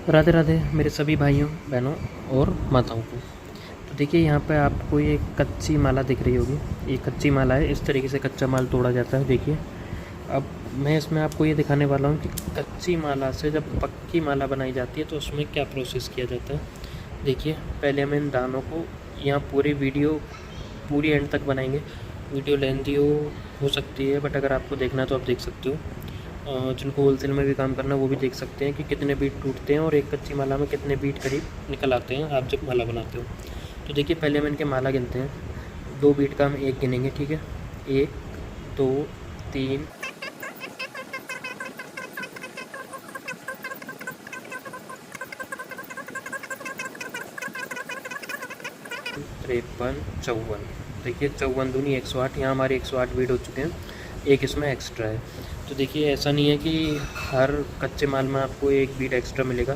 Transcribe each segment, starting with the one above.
राधे राधे मेरे सभी भाइयों बहनों और माताओं को। तो देखिए यहाँ पे आपको ये कच्ची माला दिख रही होगी। ये कच्ची माला है, इस तरीके से कच्चा माल तोड़ा जाता है। देखिए अब मैं इसमें आपको ये दिखाने वाला हूँ कि कच्ची माला से जब पक्की माला बनाई जाती है तो उसमें क्या प्रोसेस किया जाता है। देखिए पहले हम इन दानों को, यहाँ पूरी वीडियो पूरी एंड तक बनाएंगे। वीडियो लेंथी हो सकती है, बट अगर आपको देखना है तो आप देख सकते हो। जिनको होलसेल में भी काम करना है वो भी देख सकते हैं कि कितने बीट टूटते हैं और एक कच्ची माला में कितने बीट करीब निकल आते हैं आप जब माला बनाते हो। तो देखिए पहले हम इनके माला गिनते हैं। 2 बीट का हम 1 गिनेंगे, ठीक है। 1 2 3 53 54। देखिए 54 दूनी 108। यहाँ हमारे 108 बीट हो चुके हैं, एक इसमें एक्स्ट्रा है। तो देखिए ऐसा नहीं है कि हर कच्चे माल में आपको 1 बीट एक्स्ट्रा मिलेगा।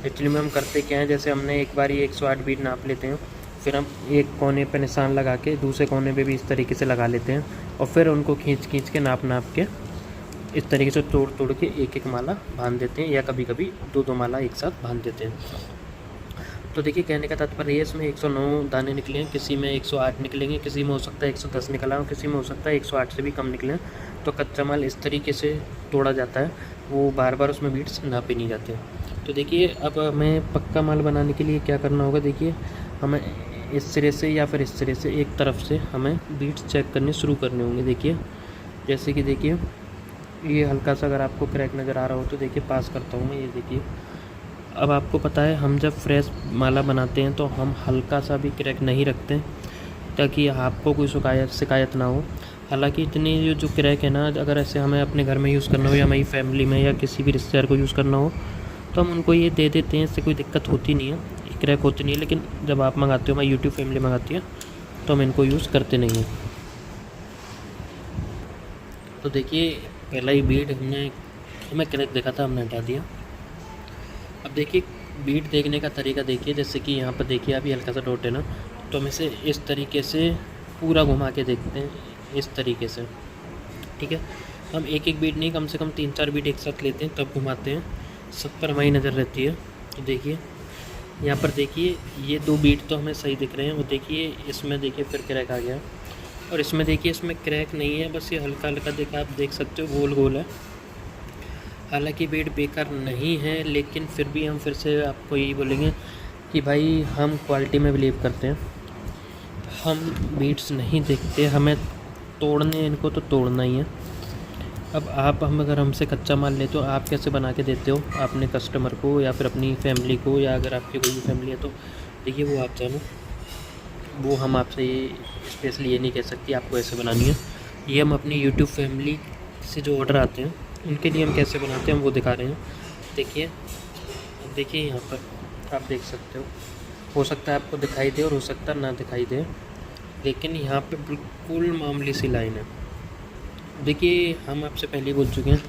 एक्चुअली में हम करते क्या है, जैसे हमने एक बार ही 108 बीट नाप लेते हैं, फिर हम एक कोने पे निशान लगा के दूसरे कोने पे भी इस तरीके से लगा लेते हैं और फिर उनको खींच के नाप के इस तरीके से तोड़ के एक माला बांध देते हैं, या कभी कभी 2 माला एक साथ बांध देते हैं। तो देखिए कहने का तात्पर्य है इसमें 109 दाने निकले हैं, किसी में 108 निकलेंगे, किसी में हो सकता है 110 निकला हो, किसी में हो सकता है 108 से भी कम निकले। तो कच्चा माल इस तरीके से तोड़ा जाता है, वो बार बार उसमें बीट्स नापे नहीं जाते। तो देखिए अब हमें पक्का माल बनाने के लिए क्या करना होगा। देखिए हमें इस सिरे से या फिर इस सिरे से एक तरफ से हमें बीट्स चेक करने शुरू करने होंगे। देखिए जैसे कि देखिए ये हल्का सा अगर आपको क्रैक नज़र आ रहा हो तो देखिए पास करता हूँ मैं। ये देखिए अब आपको पता है हम जब फ्रेश माला बनाते हैं तो हम हल्का सा भी क्रैक नहीं रखते ताकि आपको कोई शिकायत ना हो। हालांकि इतनी जो क्रैक है ना, अगर ऐसे हमें अपने घर में यूज़ करना हो या हमारी फैमिली में या किसी भी रिश्तेदार को यूज़ करना हो तो हम उनको ये दे देते हैं, इससे कोई दिक्कत होती नहीं है, क्रैक होती नहीं है। लेकिन जब आप मंगाते हो, हमारी यूट्यूब फैमिली मंगाती है, तो हम इनको यूज़ करते नहीं हैं। तो देखिए पहला ही बीट हमें क्रैक देखा था, हमने हटा दिया। अब देखिए बीट देखने का तरीका देखिए, जैसे कि यहाँ पर देखिए अभी हल्का सा डॉट है ना, तो हम इसे इस तरीके से पूरा घुमा के देखते हैं, इस तरीके से, ठीक है। हम एक बीट नहीं, कम से कम 3-4 बीट एक साथ लेते हैं तब घुमाते हैं, सब पर हमारी नज़र रहती है। तो देखिए यहाँ पर देखिए ये 2 बीट तो हमें सही दिख रहे हैं, वो देखिए इसमें देखिए फिर क्रैक आ गया, और इसमें देखिए इसमें क्रैक नहीं है, बस ये हल्का हल्का देखा, आप देख सकते हो गोल गोल है। हालांकि बीट बेकार नहीं है, लेकिन फिर भी हम फिर से आपको यही बोलेंगे कि भाई हम क्वालिटी में बिलीव करते हैं, हम बीट्स नहीं देखते, हमें तोड़ने इनको तो तोड़ना ही है। अब हम अगर हमसे कच्चा माल ले तो आप कैसे बना के देते हो अपने कस्टमर को या फिर अपनी फैमिली को, या अगर आपकी कोई भी फैमिली है तो देखिए वो आप जानो, वो हम आपसे ये स्पेशली ये नहीं कह सकती आपको ऐसे बनानी है। ये हम अपनी यूट्यूब फैमिली से जो ऑर्डर आते हैं उनके लिए हम कैसे बनाते हैं हम वो दिखा रहे हैं। देखिए देखिए यहाँ पर आप देख सकते हो सकता है आपको दिखाई दे और हो सकता है ना दिखाई दे, लेकिन यहाँ पे बिल्कुल मामूली सी लाइन है। देखिए हम आपसे पहले ही बोल चुके हैं,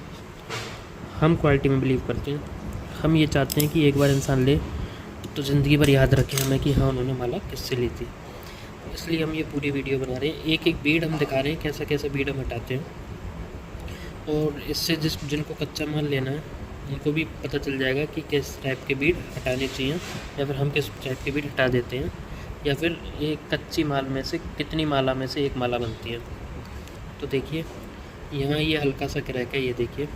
हम क्वालिटी में बिलीव करते हैं, हम ये चाहते हैं कि एक बार इंसान ले तो ज़िंदगी भर याद रखें हमें कि हाँ उन्होंने माला किससे ली थी। इसलिए हम ये पूरी वीडियो बना रहे हैं, एक बीड हम दिखा रहे हैं कैसा कैसा बीड हम हटाते हैं, और इससे जिनको कच्चा माल लेना है उनको भी पता चल जाएगा कि किस टाइप के बीट हटाने चाहिए, या फिर हम किस टाइप के बीट हटा देते हैं, या फिर एक कच्ची माल में से कितनी माला में से एक माला बनती है। तो देखिए यहाँ ये हल्का सा क्रैक है, ये देखिए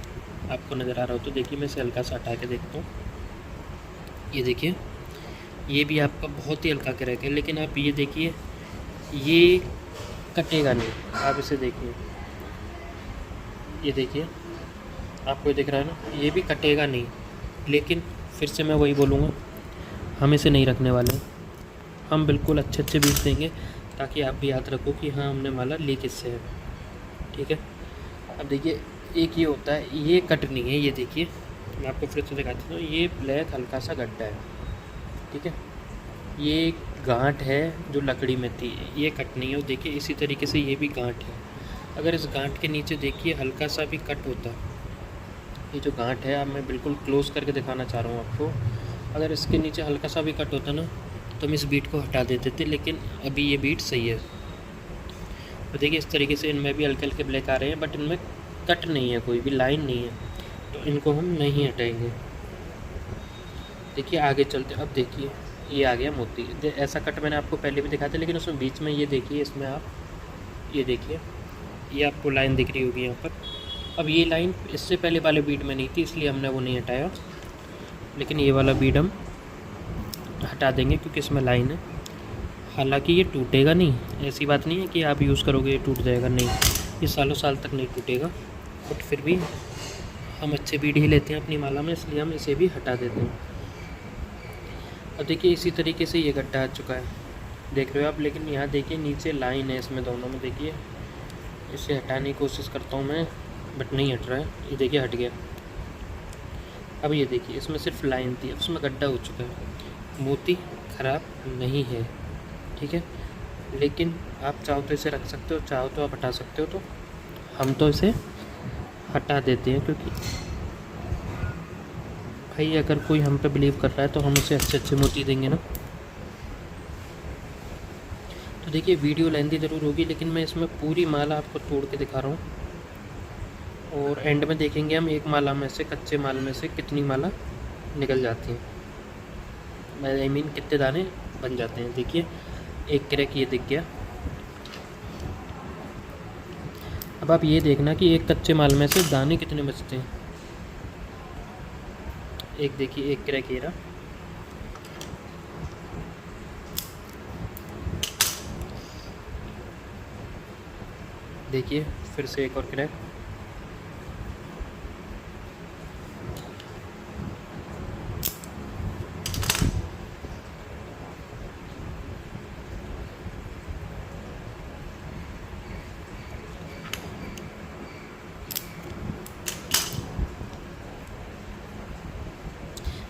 आपको नज़र आ रहा हो तो देखिए मैं इसे हल्का सा हटा के देखता हूँ। ये देखिए ये भी आपका बहुत ही हल्का क्रैक है, लेकिन आप ये देखिए ये कटेगा नहीं, आप इसे देखिए, ये देखिए आपको दिख रहा है ना, ये भी कटेगा नहीं। लेकिन फिर से मैं वही बोलूँगा, हम इसे नहीं रखने वाले, हम बिल्कुल अच्छे बीट देंगे ताकि आप भी याद रखो कि हाँ हमने माला ली किससे है, ठीक है। अब देखिए एक ये होता है, ये कट नहीं है, ये देखिए मैं आपको फिर से दिखाती हूँ, ये ब्लैक हल्का सा गड्ढा है, ठीक है। ये गांठ है जो लकड़ी में थी, ये कट नहीं है, देखिए इसी तरीके से ये भी गांठ है। अगर इस गांठ के नीचे देखिए हल्का सा भी कट होता, ये जो गांठ है अब मैं बिल्कुल क्लोज करके दिखाना चाह रहा हूँ आपको, अगर इसके नीचे हल्का सा भी कट होता ना तो हम इस बीट को हटा देते थे, लेकिन अभी ये बीट सही है। तो देखिए इस तरीके से इनमें भी हल्के हल्के ब्लैक आ रहे हैं, बट इनमें कट नहीं है, कोई भी लाइन नहीं है, तो इनको हम नहीं हटाएंगे। देखिए आगे चलते, अब देखिए ये आ गया मोती। ऐसा कट मैंने आपको पहले भी दिखाया था, लेकिन उसमें बीच में ये देखिए, इसमें आप ये देखिए, ये आपको लाइन दिख रही होगी यहाँ पर। अब ये लाइन इससे पहले वाले बीट में नहीं थी, इसलिए हमने वो नहीं हटाया, लेकिन ये वाला बीट हम हटा देंगे क्योंकि इसमें लाइन है। हालांकि ये टूटेगा नहीं, ऐसी बात नहीं है कि आप यूज़ करोगे ये टूट जाएगा, नहीं, ये सालों साल तक नहीं टूटेगा। बट फिर भी हम अच्छे बीट ही लेते हैं अपनी माला में, इसलिए हम इसे भी हटा देते हैं। अब देखिए इसी तरीके से ये गड्ढा आ चुका है, देख रहे हो आप। लेकिन यहाँ देखिए नीचे लाइन है इसमें दोनों में, देखिए इसे हटाने की कोशिश करता हूँ मैं, बट नहीं हट रहा है। ये देखिए हट गया। अब ये देखिए इसमें सिर्फ लाइन थी, अब उसमें गड्ढा हो चुका है। मोती ख़राब नहीं है, ठीक है, लेकिन आप चाहो तो इसे रख सकते हो, चाहो तो आप हटा सकते हो। तो हम तो इसे हटा देते हैं, क्योंकि भाई अगर कोई हम पे बिलीव कर रहा है तो हम उसे अच्छे अच्छे मोती देंगे ना। तो देखिए वीडियो लेंथी ज़रूर होगी, लेकिन मैं इसमें पूरी माला आपको तोड़ के दिखा रहा हूँ। और एंड में देखेंगे हम एक माला में से, कच्चे माल में से कितनी माला निकल जाती हैं, आई मीन कितने दाने बन जाते हैं। देखिए एक क्रैक ये दिख गया। अब आप ये देखना कि एक कच्चे माल में से दाने कितने बचते हैं। एक देखिए एक क्रैक ये रहा, देखिए फिर से एक और क्रैक।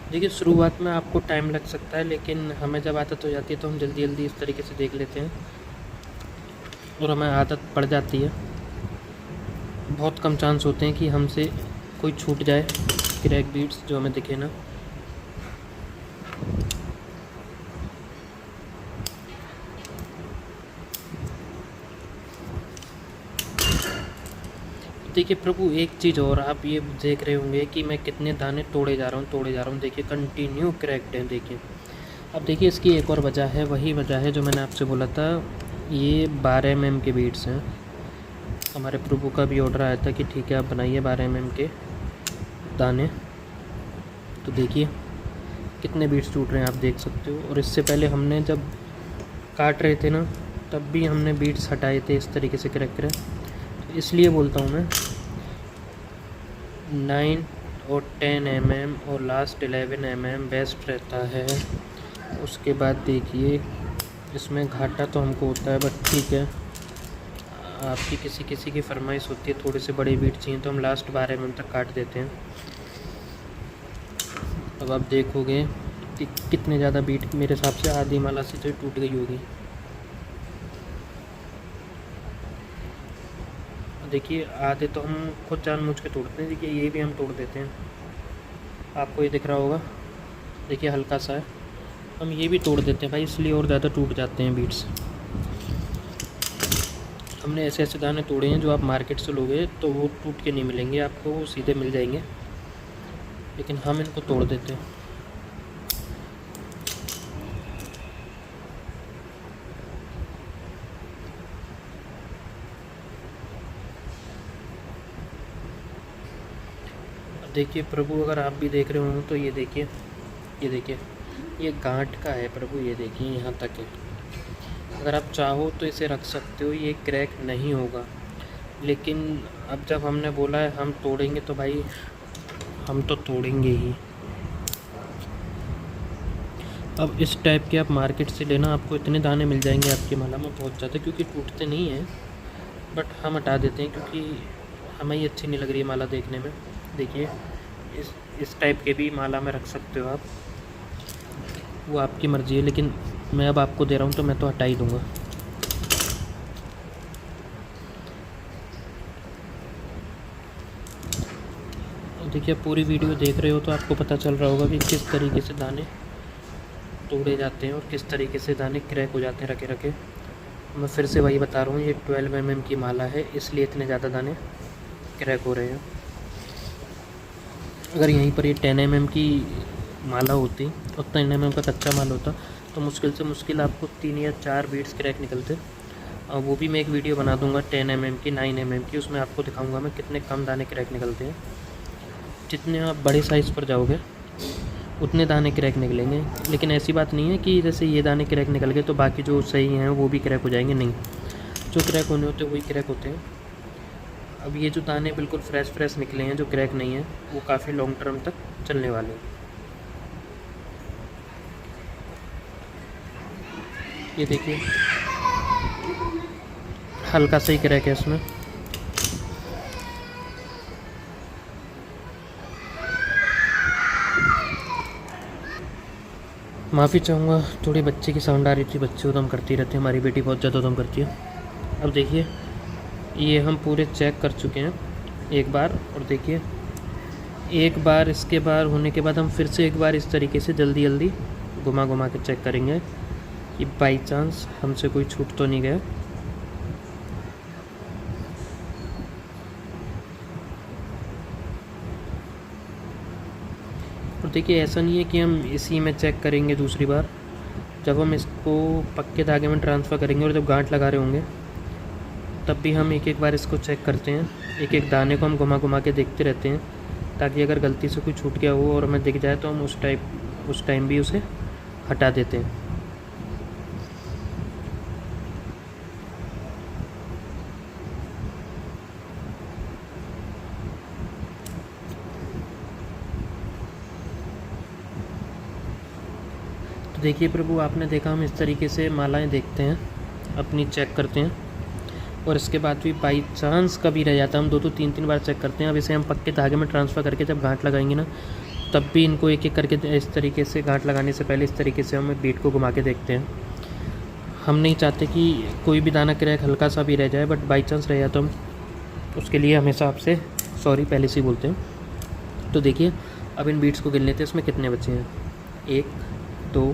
देखिए शुरुआत में आपको टाइम लग सकता है, लेकिन हमें जब आदत हो जाती है तो हम जल्दी जल्दी इस तरीके से देख लेते हैं और हमें आदत पड़ जाती है। बहुत कम चांस होते हैं कि हमसे कोई छूट जाए क्रैक बीट्स जो हमें दिखे ना। देखिए प्रभु एक चीज़ और, आप ये देख रहे होंगे कि मैं कितने दाने तोड़े जा रहा हूँ। देखिए कंटिन्यू क्रैक्ड है, देखिए। अब देखिए इसकी एक और वजह है, वही वजह है जो मैंने आपसे बोला था, ये 12 mm के बीट्स हैं। हमारे प्रभु का भी ऑर्डर आया था कि ठीक है आप बनाइए 12 mm के दाने। तो देखिए कितने बीट्स टूट रहे हैं, आप देख सकते हो। और इससे पहले हमने जब काट रहे थे ना, तब भी हमने बीट्स हटाए थे इस तरीके से क्रैक करें। तो इसलिए बोलता हूँ मैं 9 और 10 mm और लास्ट 11 mm बेस्ट रहता है। उसके बाद देखिए इसमें घाटा तो हमको होता है, बट ठीक है, आपकी किसी किसी की फरमाइश होती है थोड़े से बड़े बीट चाहिए, तो हम लास्ट 12 mm तक काट देते हैं। अब आप देखोगे कि कितने ज़्यादा बीट, मेरे हिसाब से आधी माला से तो टूट गई होगी। देखिए आधे तो हम खुद जानबूझ के तोड़ते हैं, देखिए ये भी हम तोड़ देते हैं, आपको ये दिख रहा होगा, देखिए हल्का सा है, हम ये भी तोड़ देते हैं भाई, इसलिए और ज़्यादा टूट जाते हैं बीट्स। हमने ऐसे ऐसे दाने तोड़े हैं जो आप मार्केट से लोगे तो वो टूट के नहीं मिलेंगे आपको, वो सीधे मिल जाएंगे, लेकिन हम इनको तोड़ देते हैं। देखिए प्रभु अगर आप भी देख रहे हो तो ये देखिए, ये देखिए ये गांठ का है प्रभु, ये देखिए यहाँ तक है। अगर आप चाहो तो इसे रख सकते हो, ये क्रैक नहीं होगा। लेकिन अब जब हमने बोला है हम तोड़ेंगे तो भाई हम तो तोड़ेंगे ही। अब इस टाइप के आप मार्केट से लेना, आपको इतने दाने मिल जाएंगे आपकी माला में बहुत ज़्यादा, क्योंकि टूटते नहीं हैं, बट हम हटा देते हैं क्योंकि हमें ये अच्छी नहीं लग रही है माला देखने में। देखिए इस टाइप के भी माला में रख सकते हो आप, वो आपकी मर्ज़ी है, लेकिन मैं अब आपको दे रहा हूँ तो मैं तो हटा ही दूँगा। देखिए पूरी वीडियो देख रहे हो तो आपको पता चल रहा होगा कि किस तरीके से दाने तोड़े जाते हैं और किस तरीके से दाने क्रैक हो जाते हैं रखे रखे। मैं फिर से वही बता रहा हूँ, ये 12 mm की माला है, इसलिए इतने ज़्यादा दाने क्रैक हो रहे हैं। अगर यहीं पर ये 10 mm की माला होती उतना mm का कच्चा माल होता तो मुश्किल से मुश्किल आपको 3 या 4 बीट्स क्रैक निकलते। वो भी मैं एक वीडियो बना दूंगा 10 mm की, 9 mm की, उसमें आपको दिखाऊंगा मैं कितने कम दाने क्रैक निकलते हैं। जितने आप बड़े साइज़ पर जाओगे उतने दाने क्रैक निकलेंगे, लेकिन ऐसी बात नहीं है कि जैसे ये दाने क्रैक निकल गए तो बाकी जो सही हैं वो भी क्रैक हो जाएंगे, नहीं, जो क्रैक होने होते हैं वही क्रैक होते हैं। अब ये जो दाने बिल्कुल फ्रेश निकले हैं जो क्रैक नहीं है वो काफ़ी लॉन्ग टर्म तक चलने वाले हैं। ये देखिए हल्का सा ही क्रैक है इसमें। माफ़ी चाहूँगा, थोड़ी बच्चे की साउंड आ रही थी, बच्चे उधम करती रहती है, हमारी बेटी बहुत ज़्यादा उधम करती है। अब देखिए ये हम पूरे चेक कर चुके हैं एक बार, और देखिए एक बार इसके बार होने के बाद हम फिर से एक बार इस तरीके से जल्दी घुमा के चेक करेंगे कि बाई चांस हमसे कोई छूट तो नहीं गया। और देखिए ऐसा नहीं है कि हम इसी में चेक करेंगे दूसरी बार, जब हम इसको पक्के धागे में ट्रांसफ़र करेंगे और जब गांठ लगा रहे होंगे तब भी हम एक बार इसको चेक करते हैं, एक दाने को हम घुमा के देखते रहते हैं ताकि अगर गलती से कोई छूट गया हो और हमें दिख जाए तो हम उस टाइम भी उसे हटा देते हैं। तो देखिए प्रभु, आपने देखा हम इस तरीके से मालाएं देखते हैं, अपनी चेक करते हैं, और इसके बाद भी बाई चांस कभी रह जाता है हम 2 3 बार चेक करते हैं। अब इसे हम पक्के धागे में ट्रांसफ़र करके जब गांठ लगाएंगे ना तब भी इनको एक करके इस तरीके से गांठ लगाने से पहले इस तरीके से हम बीट को घुमा के देखते हैं। हम नहीं चाहते कि कोई भी दाना क्रैक हल्का सा भी रह जाए, बट बाई चांस रह जाए तो हम उसके लिए हमेशा आपसे सॉरी पहले से ही बोलते हैं। तो देखिए अब इन बीट्स को गिन लेते हैं, इसमें कितने बचे हैं। 1 2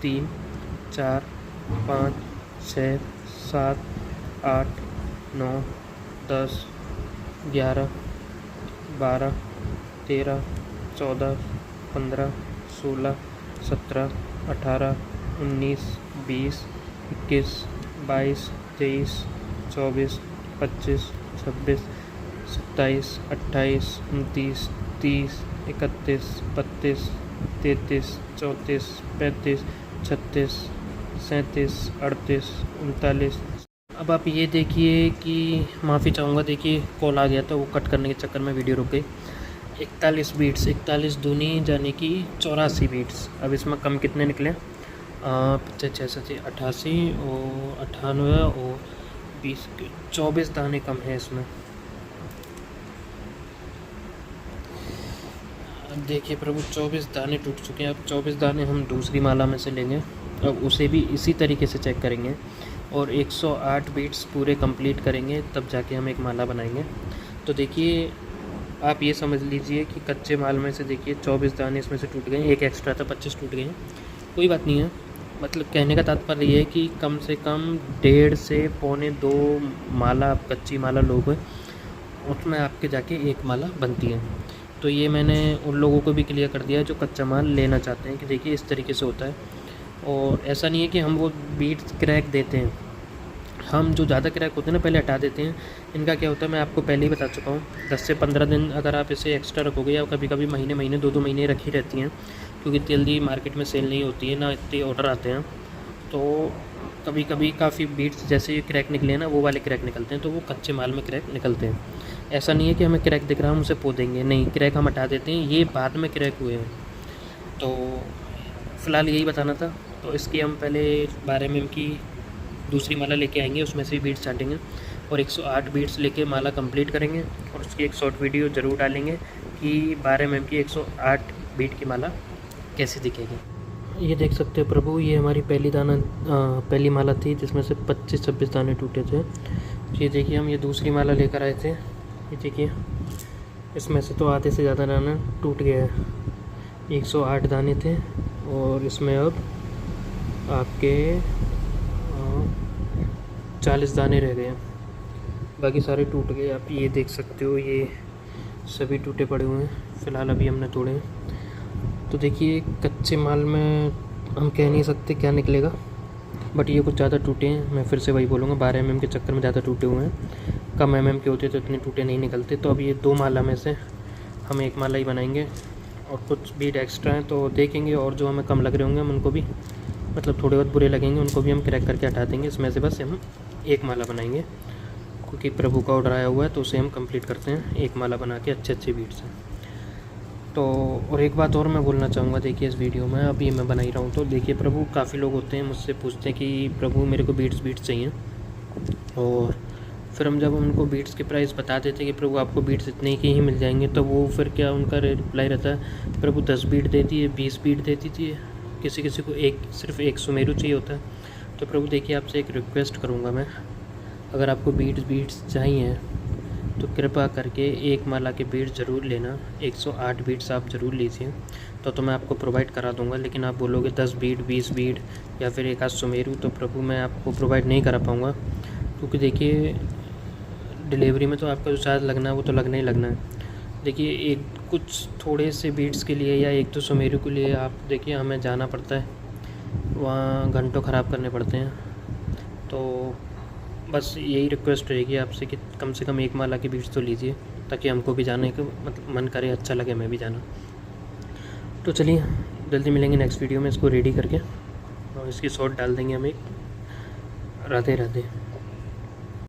3 4 5 6 7 8 9 10 11 12 13 14 15 16 17 18 19 20 21 22 23 24 25 26 27 28 29 30 31 32 33 34 35 36 37 38 39। अब आप ये देखिए कि माफ़ी चाहूँगा, देखिए कॉल आ गया था, वो कट करने के चक्कर में वीडियो रुक गई। 41 बीट्स, 41 दूनी यानी कि 84 बीट्स। अब इसमें कम कितने निकले? 55 88 और 98 और 20 24 दाने कम है इसमें। अब देखिए प्रभु 24 दाने टूट चुके हैं। अब 24 दाने हम दूसरी माला में से लेंगे, अब उसे भी इसी तरीके से चेक करेंगे और 108 बीट्स पूरे कंप्लीट करेंगे, तब जाके हम एक माला बनाएंगे। तो देखिए आप ये समझ लीजिए कि कच्चे माल में से देखिए 24 दाने इसमें से टूट गए, एक एक्स्ट्रा था 25 टूट गए हैं। कोई बात नहीं है, मतलब कहने का तात्पर्य ये है कि कम से कम 1.5 से पौने 2 माला आप कच्ची माला लोगे, उसमें आपके जाके एक माला बनती है। तो ये मैंने उन लोगों को भी क्लियर कर दिया है जो कच्चा माल लेना चाहते हैं कि देखिए इस तरीके से होता है। और ऐसा नहीं है कि हम वो बीट्स क्रैक देते हैं, हम जो ज़्यादा क्रैक होते हैं ना पहले हटा देते हैं। इनका क्या होता है मैं आपको पहले ही बता चुका हूँ, 10 से 15 दिन अगर आप इसे एक्स्ट्रा रखोगे, या कभी कभी महीने 2 महीने रखी रहती हैं, क्योंकि जल्दी मार्केट में सेल नहीं होती है ना, इतने ऑर्डर आते हैं। तो कभी कभी काफ़ी बीट्स जैसे ये क्रैक निकले हैं ना, वो वाले क्रैक निकलते हैं, तो वो कच्चे माल में क्रैक निकलते हैं। ऐसा नहीं है कि हमें क्रैक दिख रहा है हम उसे पो देंगे, नहीं, क्रैक हम हटा देते हैं, ये बाद में क्रैक हुए हैं। तो फ़िलहाल यही बताना था। तो इसकी हम पहले 12 mm की दूसरी माला लेके आएंगे, उसमें से बीट्स छाटेंगे और 108 बीट्स लेके माला कंप्लीट करेंगे, और उसकी एक शॉर्ट वीडियो ज़रूर डालेंगे कि 12 mm की 108 बीट की माला कैसी दिखेगी। ये देख सकते हो प्रभु, ये हमारी पहली माला थी जिसमें से 25-26 दाने टूटे थे। ये देखिए हम ये दूसरी माला लेकर आए थे, ये देखिए इसमें से तो आधे से ज़्यादा दाना टूट गया है। 108 दाने थे और इसमें अब आपके 40 दाने रह गए हैं, बाकी सारे टूट गए। आप ये देख सकते हो, ये सभी टूटे पड़े हुए हैं। फ़िलहाल अभी हमने तोड़े हैं। तो देखिए कच्चे माल में हम कह नहीं सकते क्या निकलेगा, बट ये कुछ ज़्यादा टूटे हैं। मैं फिर से वही बोलूँगा, 12 mm के चक्कर में ज़्यादा टूटे हुए हैं। कम mm के होते तो इतने टूटे नहीं निकलते। तो अब ये 2 माला में से हम 1 माला ही बनाएंगे और कुछ बीट एक्स्ट्रा हैं तो देखेंगे, और जो हमें कम लग रहे होंगे हम उनको भी, मतलब थोड़े बहुत बुरे लगेंगे उनको भी हम क्रैक करके हटा देंगे। इसमें से बस हम 1 माला बनाएंगे, क्योंकि प्रभु का ऑर्डर आया हुआ है तो उसे हम कंप्लीट करते हैं 1 माला बना के अच्छे बीट से। तो और एक बात और मैं बोलना चाहूँगा, देखिए इस वीडियो में अभी मैं बना ही रहा हूँ तो देखिए प्रभु काफ़ी लोग होते हैं मुझसे पूछते हैं कि प्रभु मेरे को बीट्स चाहिए, और फिर हम जब उनको बीट्स के प्राइस बता देते हैं कि प्रभु आपको बीट्स इतने के ही मिल जाएंगे, तो वो फिर क्या उनका रिप्लाई रहता है, प्रभु 10 बीट दे दिए, 20 बीट दे दीजिए, किसी किसी को सिर्फ एक सुमेरु चाहिए होता है। तो प्रभु देखिए आपसे एक रिक्वेस्ट करूँगा मैं, अगर आपको बीट्स चाहिए तो कृपा करके 1 माला के बीट्स ज़रूर लेना, 108 बीट्स आप ज़रूर लीजिए, तो मैं आपको प्रोवाइड करा दूँगा। लेकिन आप बोलोगे 10 बीट 20 बीट या फिर एक आध सुमेरु, तो प्रभु मैं आपको प्रोवाइड नहीं करा पाऊँगा, क्योंकि देखिए डिलीवरी में तो आपका जो चार्ज लगना है वो तो लगना ही लगना है। देखिए एक कुछ थोड़े से बीट्स के लिए या 1-2 सुमेरु के लिए आप देखिए हमें जाना पड़ता है, वहाँ घंटों ख़राब करने पड़ते हैं। तो बस यही रिक्वेस्ट रहेगी आपसे कि कम से कम 1 माला के बीट्स तो लीजिए, ताकि हमको भी जाने का मतलब मन करे, अच्छा लगे हमें भी जाना। तो चलिए जल्दी मिलेंगे नेक्स्ट वीडियो में इसको रेडी करके, और इसकी शॉट डाल देंगे हम एक। राधे राधे।